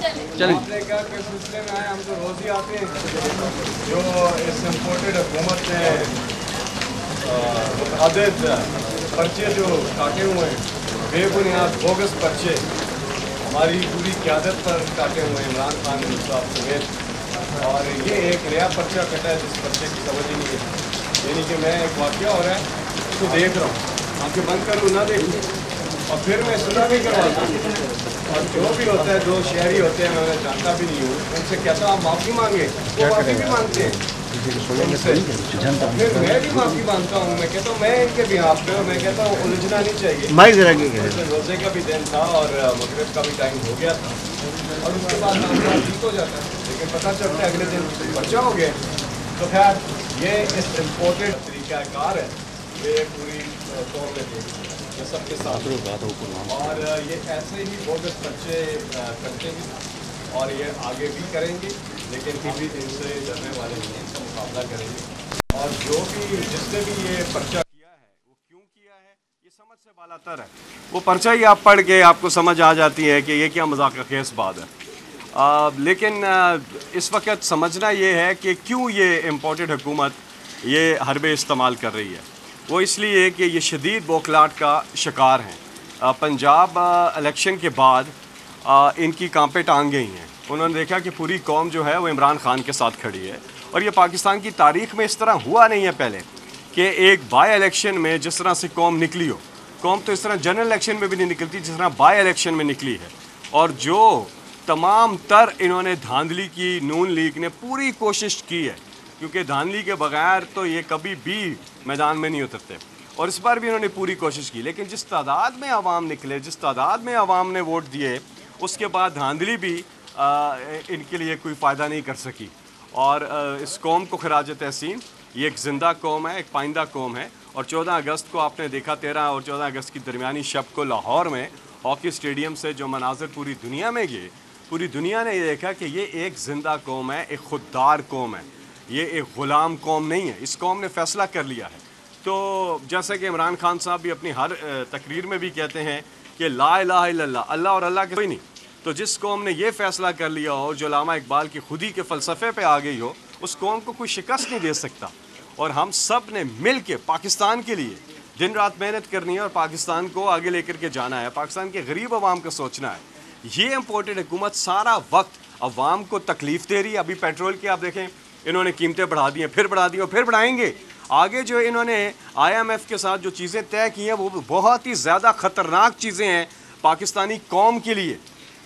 चलिए आपने क्या किस सिलसिले में आए, हम तो रोज ही आते हैं। जो इस इम्पोर्टेड हुकूमत ने मुतअद्दिद पर्चे जो काटे हुए हैं, बेबुनियाद बोगस पर्चे हमारी पूरी क़यादत पर काटे हुए हैं इमरान खान साहब समेत। और ये एक नया पर्चा कटा है जिस पर्चे की समझ ही नहीं है। यानी कि मैं एक वाक़या हो रहा है उसको देख रहा हूँ, आंखें बंद कर लूँ ना देखूँ, और फिर मैं सुना नहीं करवाता हूँ। और जो भी होता है, जो शहरी होते हैं, मैं जानता भी नहीं हूँ, उनसे कहता हूँ आप माफ़ी मांगे, वो माफ़ी भी मांगते हैं उनसे। फिर मैं भी माफ़ी मांगता हूँ, मैं कहता हूँ मैं इनके बिहाफ पे, मैं कहता हूँ उलझना नहीं चाहिए। रोज़े का भी दिन था और मगरिब का भी टाइम हो गया था, और उसके बाद मामला ठीक हो जाता है। लेकिन पता चलता है अगले दिन बच्चा हो गया। तो खैर ये इस इम्पोर्टेड तरीक़ाकार है, ये पूरी कौम में देखी ये सबके साथ, और ये ऐसे ही बोगस बच्चे करते हैं और ये आगे भी करेंगे। लेकिन किसी दिन से डरने वाले नहीं हैं, इसका मुकाबला करेंगे। और जो भी जिसने भी ये पर्चा किया है वो क्यों किया है ये समझ से बालातर है। वो पर्चा ही आप पढ़ के आपको समझ आ जाती है कि ये क्या मजाक खेस बात है। लेकिन इस वक्त समझना ये है कि क्यों ये इम्पोर्टेड हुकूमत ये हरबे इस्तेमाल कर रही है। वो इसलिए कि ये शदीद बौखलाहट का शिकार हैं। पंजाब इलेक्शन के बाद इनकी कांपे टांग गई हैं। उन्होंने देखा कि पूरी कौम जो है वो इमरान खान के साथ खड़ी है, और ये पाकिस्तान की तारीख़ में इस तरह हुआ नहीं है पहले कि एक बाई इलेक्शन में जिस तरह से कौम निकली हो। कौम तो इस तरह जनरल इलेक्शन में भी नहीं निकलती जिस तरह बाई इलेक्शन में निकली है। और जो तमाम तर इन्होंने धांधली की, नून लीग ने पूरी कोशिश की है, क्योंकि धांधली के बगैर तो ये कभी भी मैदान में नहीं उतरते, और इस बार भी इन्होंने पूरी कोशिश की। लेकिन जिस तादाद में आवाम निकले, जिस तादाद में आवाम ने वोट दिए, उसके बाद धांधली भी इनके लिए कोई फ़ायदा नहीं कर सकी। और इस कौम को खराज तहसीन, ये एक ज़िंदा कौम है, एक पाइंदा कौम है। और 14 अगस्त को आपने देखा, 13 और 14 अगस्त की दरमियानी शब को लाहौर में हॉकी स्टेडियम से जो मनाज़र पूरी दुनिया में गए, पूरी दुनिया ने ये देखा कि ये एक ज़िंदा कौम है, एक खुददार कौम है, ये एक ग़ुलाम कौम नहीं है। इस कौम ने फ़ैसला कर लिया है। तो जैसे कि इमरान खान साहब भी अपनी हर तकरीर में भी कहते हैं कि ला इलाहा इल्लल्लाह, अल्लाह और अल्लाह के कोई नहीं। तो जिस कौम ने ये फ़ैसला कर लिया हो, जो अल्लामा इकबाल की खुदी के फ़लसफ़े पे आ गई हो, उस कौम को कोई शिकस्त नहीं दे सकता। और हम सब ने मिल के पाकिस्तान के लिए दिन रात मेहनत करनी है और पाकिस्तान को आगे लेकर के जाना है, पाकिस्तान के गरीब अवाम को सोचना है। ये इम्पोर्टेड हुकूमत सारा वक्त अवाम को तकलीफ़ दे रही है। अभी पेट्रोल की आप देखें, इन्होंने कीमतें बढ़ा दी हैं, फिर बढ़ा दी और फिर बढ़ाएंगे। आगे जो इन्होंने IMF के साथ जो चीज़ें तय की हैं वो बहुत ही ज़्यादा ख़तरनाक चीज़ें हैं पाकिस्तानी कौम के लिए।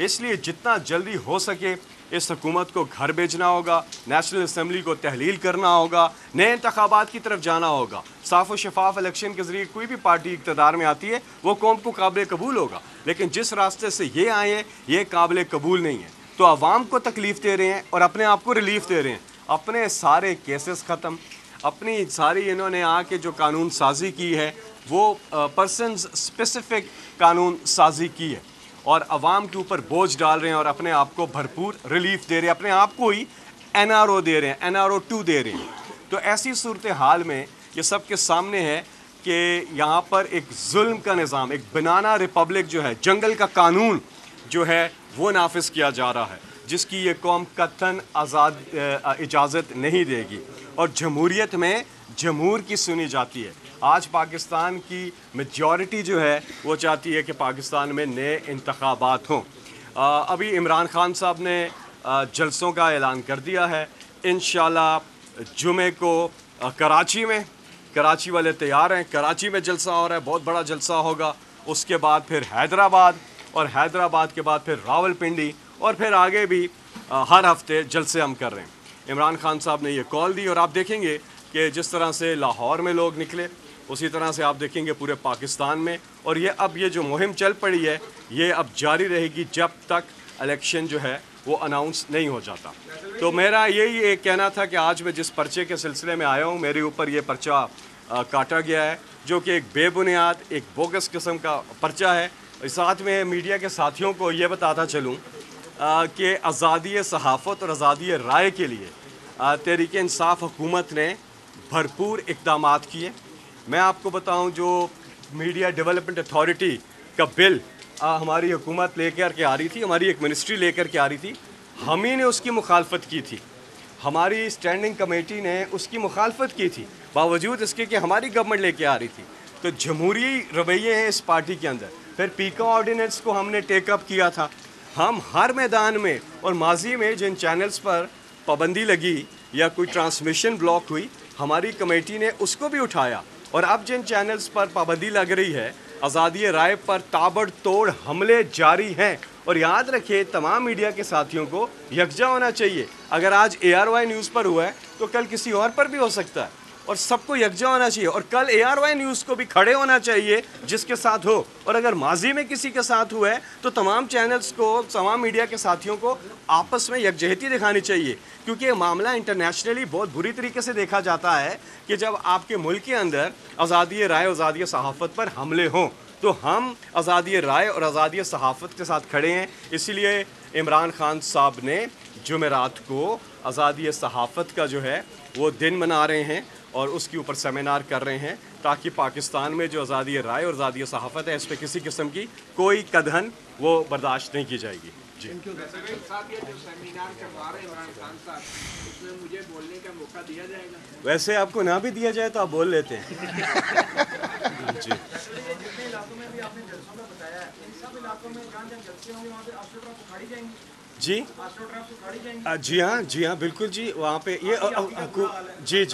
इसलिए जितना जल्दी हो सके इस हुकूमत को घर भेजना होगा, नेशनल असम्बली को तहलील करना होगा, नए इंतखाबात की तरफ जाना होगा। साफ़ व शफाफ इलेक्शन के ज़रिए कोई भी पार्टी इक़्तिदार में आती है वो कौम को काबिल कबूल होगा। लेकिन जिस रास्ते से ये आए हैं ये काबिल कबूल नहीं है। तो आवाम को तकलीफ़ दे रहे हैं और अपने आप को रिलीफ दे रहे हैं। अपने सारे केसेस ख़त्म, अपनी सारी इन्होंने आके जो कानून साजी की है वो पर्सन स्पेसिफिक कानून साजी की है, और आवाम के ऊपर बोझ डाल रहे हैं और अपने आप को भरपूर रिलीफ दे रहे हैं, अपने आप को ही NRO दे रहे हैं, NRO 2 दे रहे हैं। तो ऐसी सूरत हाल में ये सब के सामने है कि यहाँ पर एक जुल्म का निज़ाम, एक बनाना रिपब्लिक जो है, जंगल का कानून जो है वो नाफिज किया जा रहा है, जिसकी ये कौम कतन इजाज़त नहीं देगी। और जमहूरियत में जमहूर की सुनी जाती है। आज पाकिस्तान की मेजॉरिटी जो है वो चाहती है कि पाकिस्तान में नए इंतखाबात हों। अभी इमरान खान साहब ने जलसों का ऐलान कर दिया है। इंशाल्लाह जुमे को कराची वाले तैयार हैं, कराची में जलसा हो रहा है, बहुत बड़ा जलसा होगा। उसके बाद फिर हैदराबाद, और हैदराबाद के बाद फिर रावलपिंडी, और फिर आगे भी हर हफ्ते जलसे हम कर रहे हैं। इमरान खान साहब ने ये कॉल दी, और आप देखेंगे कि जिस तरह से लाहौर में लोग निकले उसी तरह से आप देखेंगे पूरे पाकिस्तान में। और ये जो मुहिम चल पड़ी है ये अब जारी रहेगी जब तक इलेक्शन जो है वो अनाउंस नहीं हो जाता। तो मेरा यही एक कहना था कि आज मैं जिस पर्चे के सिलसिले में आया हूँ, मेरे ऊपर ये पर्चा काटा गया है जो कि एक बेबुनियाद, एक बोगस किस्म का पर्चा है। साथ में मीडिया के साथियों को ये बताता चलूँ कि आज़ादी सहाफ़त और आज़ादी राय के लिए तहरीक इंसाफ हुकूमत ने भरपूर इक़दामात किए। मैं आपको बताऊं, जो मीडिया डेवलपमेंट अथॉरिटी का बिल हमारी हुकूमत लेकर के आ रही थी, हमारी एक मिनिस्ट्री लेकर के आ रही थी, हम ही ने उसकी मुखालफत की थी, हमारी स्टैंडिंग कमेटी ने उसकी मुखालफत की थी, बावजूद इसके कि हमारी गवर्नमेंट लेके आ रही थी। तो जमहूरी रवैये हैं इस पार्टी के अंदर। फिर पीका ऑर्डिनेंस को हमने टेकअप किया था। हम हर मैदान में और माजी में जिन चैनल्स पर पाबंदी लगी या कोई ट्रांसमिशन ब्लॉक हुई, हमारी कमेटी ने उसको भी उठाया। और अब जिन चैनल्स पर पाबंदी लग रही है, आज़ादी राय पर ताबड़तोड़ हमले जारी हैं। और याद रखिए, तमाम मीडिया के साथियों को यकजा होना चाहिए। अगर आज ARY न्यूज़ पर हुआ है तो कल किसी और पर भी हो सकता है, और सबको यकजा होना चाहिए। और कल ARY न्यूज़ को भी खड़े होना चाहिए जिसके साथ हो। और अगर माजी में किसी के साथ हुआ है तो तमाम चैनल्स को, तमाम मीडिया के साथियों को आपस में यकजहती दिखानी चाहिए, क्योंकि ये मामला इंटरनेशनली बहुत बुरी तरीके से देखा जाता है कि जब आपके मुल्क के अंदर आज़ादी राय, आज़ादी सहाफ़त पर हमले हों, तो हम आज़ादी राय और आज़ादी सहाफ़त के साथ खड़े हैं। इसलिए इमरान खान साहब ने जुमेरात को आज़ादी सहाफ़त का जो है वो दिन मना रहे हैं और उसके ऊपर सेमिनार कर रहे हैं, ताकि पाकिस्तान में जो आज़ादी राय और आज़ादी सहाफ़त है, इस पर किसी किस्म की कोई कदहन वो बर्दाश्त नहीं की जाएगी। जी, साहब, ये जो सेमिनार करवा रहे हैं इमरान खान साहब, उसमें मुझे बोलने का मौका दिया जाएगा? वैसे आपको ना भी दिया जाए तो आप बोल लेते हैं। जी, जितने इलाकों में भी आपने जलसों में बताया है, इन सब इलाकों में जहाँ जहाँ जलसे होंगे वहाँ पे AstroTurf उखाड़ी जाएंगी? जी, AstroTurf उखाड़ी जाएंगी? जी हाँ, बिल्कुल जी। वहाँ पे ये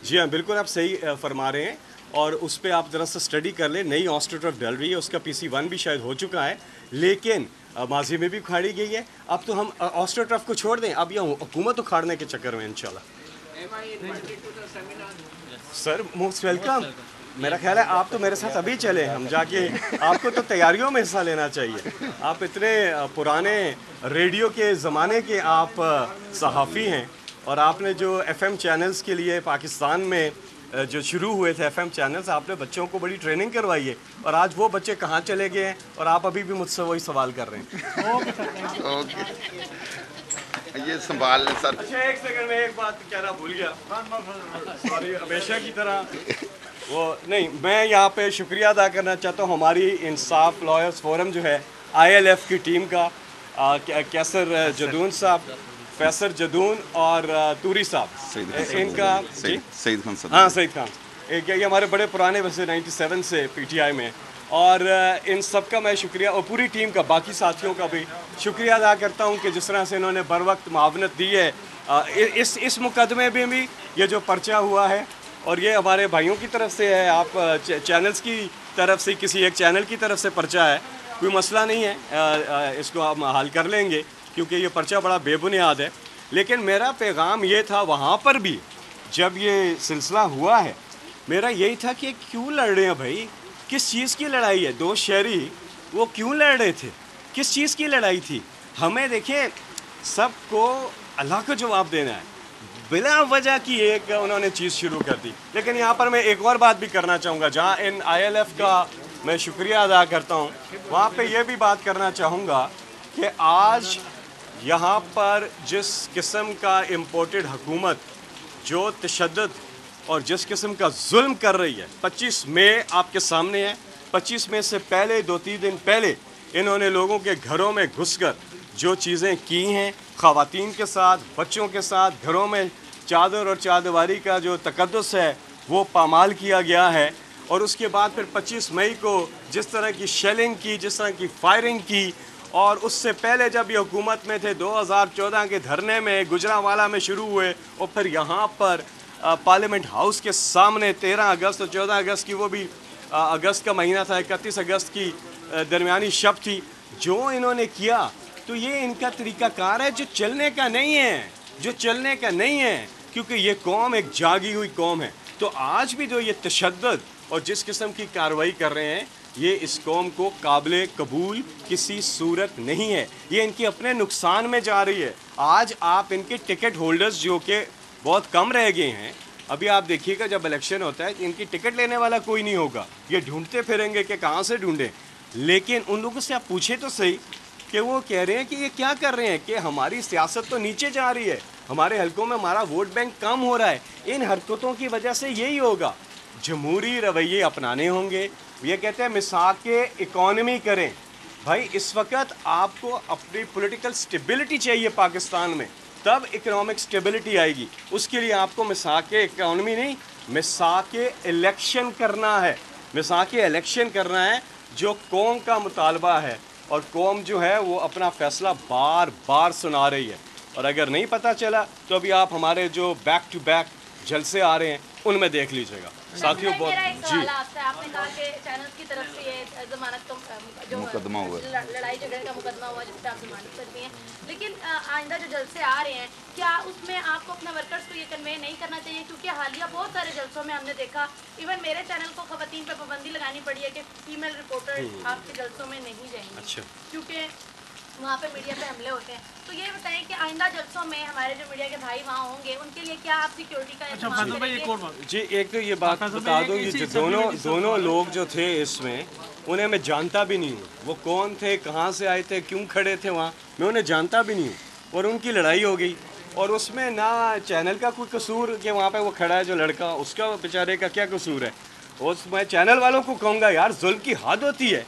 जी हाँ, बिल्कुल आप सही फरमा रहे हैं। और उस पर आप ज़रा सा स्टडी कर लें। नई AstroTurf डल रही है, उसका PC1 भी शायद हो चुका है, लेकिन माजी में भी उखाड़ी गई है। अब तो हम AstroTurf को छोड़ दें, अब यह हुकूमत उखाड़ने के चक्कर में इंशाल्लाह। Sir, most welcome. मेरा ख्याल है आप तो मेरे साथ अभी चले, हम जाके, आपको तो तैयारियों में हिस्सा लेना चाहिए। आप इतने पुराने रेडियो के ज़माने के आप सहाफ़ी हैं, और आपने जो FM चैनल्स के लिए पाकिस्तान में जो शुरू हुए थे FM चैनल्स, आपने बच्चों को बड़ी ट्रेनिंग करवाई है, और आज वो बच्चे कहाँ चले गए हैं और आप अभी भी मुझसे वही सवाल कर रहे हैं। ओके, ये संभाल लें सर। अच्छा, एक सेकंड में एक बात कहना भूल गया, सॉरी। हमेशा की तरह वो नहीं, मैं यहाँ पे शुक्रिया अदा करना चाहता हूँ हमारी इंसाफ लॉयर्स फोरम जो है, ILF की टीम का, कैसर जदून साहब, फैसर जदून और तूरी साहब, इनका सईद खान साहब, हाँ सईद खान, ये हमारे बड़े पुराने, वैसे 97 से PTI में, और इन सब का मैं शुक्रिया, और पूरी टीम का, बाकी साथियों का भी शुक्रिया अदा करता हूँ कि जिस तरह से इन्होंने बर वक्त मावनत दी है। इस मुकदमे में भी ये जो पर्चा हुआ है, और ये हमारे भाइयों की तरफ से है, आप चैनल्स की तरफ से, किसी एक चैनल की तरफ से पर्चा है, कोई मसला नहीं है, इसको हम हल कर लेंगे, क्योंकि ये पर्चा बड़ा बेबुनियाद है। लेकिन मेरा पैगाम ये था वहाँ पर भी, जब ये सिलसिला हुआ है, मेरा यही था कि क्यों लड़ रहे हैं भाई, किस चीज़ की लड़ाई है? दो शहरी वो क्यों लड़ रहे थे, किस चीज़ की लड़ाई थी? हमें देखिए, सबको अल्लाह को जवाब देना है, बिला वजह की एक उन्होंने चीज़ शुरू कर दी। लेकिन यहाँ पर मैं एक और बात भी करना चाहूँगा, जहाँ इन ILF का मैं शुक्रिया अदा करता हूँ, वहाँ पे ये भी बात करना चाहूँगा कि आज यहाँ पर जिस किस्म का इम्पोर्टेड हुकूमत जो तशद्दुद और जिस किस्म का जुल्म कर रही है, 25 मई आपके सामने है। 25 मई से पहले, 2-3 दिन पहले, इन्होंने लोगों के घरों में घुसकर जो चीज़ें की हैं, ख़वातीन के साथ, बच्चों के साथ, घरों में चादर और चादरवारी का जो तकद्दुस है वो पामाल किया गया है। और उसके बाद फिर 25 मई को जिस तरह की शेलिंग की, जिस तरह की फायरिंग की, और उससे पहले जब ये हुकूमत में थे 2014 के धरने में गुजरांवाला में शुरू हुए, और फिर यहाँ पर पार्लियामेंट हाउस के सामने 13 अगस्त और 14 अगस्त की, वो भी अगस्त का महीना था, 31 अगस्त की दरमियानी शब थी, जो इन्होंने किया, तो ये इनका तरीक़ाकार है जो चलने का नहीं है, जो चलने का नहीं है, क्योंकि ये कौम एक जागी हुई कौम है। तो आज भी जो ये तशद्दुद और जिस किस्म की कार्रवाई कर रहे हैं, ये इस कौम को काबिल कबूल किसी सूरत नहीं है, ये इनके अपने नुकसान में जा रही है। आज आप इनके टिकट होल्डर्स जो कि बहुत कम रह गए हैं, अभी आप देखिएगा जब इलेक्शन होता है इनकी टिकट लेने वाला कोई नहीं होगा, ये ढूंढते फिरेंगे कि कहाँ से ढूंढें। लेकिन उन लोगों से आप पूछे तो सही कि वो कह रहे हैं कि ये क्या कर रहे हैं, कि हमारी सियासत तो नीचे जा रही है, हमारे हलकों में हमारा वोट बैंक कम हो रहा है, इन हरकतों की वजह से यही होगा। जमहूरी रवैये अपनाने होंगे। ये कहते हैं मिसाक इकॉनमी करें। भाई इस वक्त आपको अपनी पॉलिटिकल स्टेबिलिटी चाहिए पाकिस्तान में, तब इकोनॉमिक स्टेबिलिटी आएगी। उसके लिए आपको मिसाक इकॉनमी नहीं, मिसाक इलेक्शन करना है। मिसाक इलेक्शन करना है जो कौम का मुतालबा है, और कौम जो है वो अपना फ़ैसला बार बार सुना रही है। और अगर नहीं पता चला तो अभी आप हमारे जो बैक टू बैक जलसे आ रहे हैं उनमें देख लीजिएगा। साथियों बहुत जी, आपने कहा कि चैनल की तरफ से ये जमानत जो मुकदमा हुआ, लड़ाई झगड़े का मुकदमा हुआ जिस पर आप जमानत करती हैं, लेकिन आइंदा जो जलसे आ रहे हैं क्या उसमें आपको अपने वर्कर्स को ये कन्वे नहीं करना चाहिए? क्योंकि हालिया बहुत सारे जलसों में हमने देखा, इवन मेरे चैनल को खवातीन पे पाबंदी लगानी पड़ी है कि फीमेल रिपोर्टर आपके जलसों में नहीं जाएंगी। अच्छा, क्योंकि वहाँ पे मीडिया पे हमले होते हैं। तो ये बताएं कि आइंदा जलसों में हमारे जो मीडिया के भाई वहाँ होंगे उनके लिए क्या आप सिक्योरिटी का इंतजाम करेंगे? जी एक तो ये बात बता दूँ, ये जो दोनों लोग जो थे इसमें, उन्हें मैं जानता भी नहीं हूँ। वो कौन थे, कहाँ से आए थे, क्यों खड़े थे वहाँ, मैं उन्हें जानता भी नहीं हूँ। और उनकी लड़ाई हो गई, और उसमें ना चैनल का कोई कसूर कि वहाँ पे वो खड़ा है जो लड़का, उसका बेचारे का क्या कसूर है। उस मैं चैनल वालों को कहूँगा यार जुल्म की हद होती है।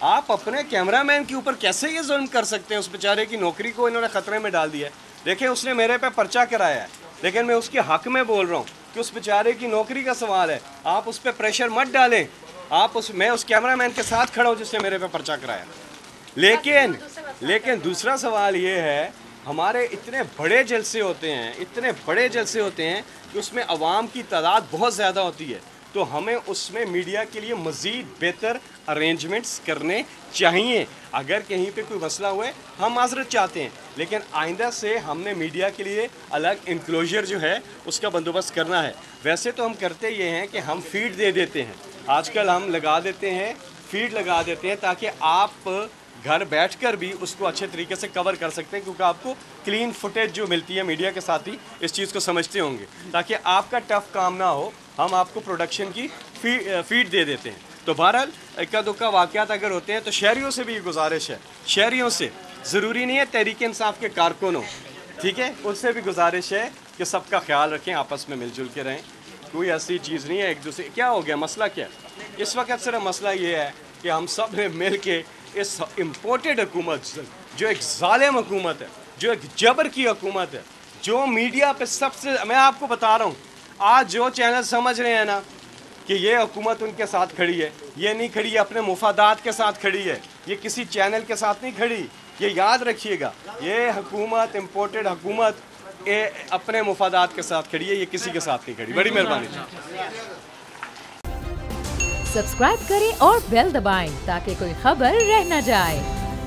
आप अपने कैमरामैन के ऊपर कैसे ये जुल्म कर सकते हैं? उस बेचारे की नौकरी को इन्होंने ख़तरे में डाल दिया है। देखिए उसने मेरे पे पर्चा कराया है, लेकिन मैं उसके हक़ में बोल रहा हूँ कि उस बेचारे की नौकरी का सवाल है। आप उस पर प्रेशर मत डालें। मैं उस कैमरामैन के साथ खड़ा हूँ जिसने मेरे पे पर्चा कराया। लेकिन दूसरा सवाल ये है, हमारे इतने बड़े जलसे होते हैं कि उसमें अवाम की तादाद बहुत ज़्यादा होती है, तो हमें उसमें मीडिया के लिए मज़ीद बेहतर अरेंजमेंट्स करने चाहिए। अगर कहीं पे कोई मसला हुए हम माजरत चाहते हैं, लेकिन आइंदा से हमने मीडिया के लिए अलग इंक्लोजर जो है उसका बंदोबस्त करना है। वैसे तो हम करते ये हैं कि हम फीड दे देते हैं, आजकल हम लगा देते हैं, फीड लगा देते हैं, ताकि आप घर बैठकर भी उसको अच्छे तरीके से कवर कर सकते हैं, क्योंकि आपको क्लीन फुटेज जो मिलती है मीडिया के साथ ही इस चीज़ को समझते होंगे, ताकि आपका टफ काम ना हो। हम आपको प्रोडक्शन की फीड दे देते हैं। तो बहरहाल इक्का दुक्का वाक़यात अगर होते हैं तो शहरियों से भी ये गुजारिश है, शहरियों से, ज़रूरी नहीं है तहरीक इंसाफ के कारकुनों, ठीक है, उनसे भी गुजारिश है कि सबका ख्याल रखें, आपस में मिलजुल के रहें। कोई ऐसी चीज़ नहीं है एक दूसरे। क्या हो गया, मसला क्या है इस वक्त? सिर्फ मसला ये है कि हम सब ने मिल के इस इम्पोर्टेड हुकूमत, जो एक ज़ालिम हुकूमत है, जो एक जबर की हुकूमत है, जो मीडिया पे सबसे, मैं आपको बता रहा हूँ, आज जो चैनल समझ रहे हैं ना कि ये हुकूमत उनके साथ खड़ी है, ये नहीं खड़ी है अपने मुफादात के साथ खड़ी है, ये किसी चैनल के साथ नहीं खड़ी। ये याद रखिएगा, ये हुकूमत, इम्पोर्टेड हुकूमत, ये अपने मुफादात के साथ खड़ी है, ये किसी के साथ नहीं खड़ी। बड़ी मेहरबानी। सब्सक्राइब करें और बेल दबाएं ताकि कोई खबर रह न जाए।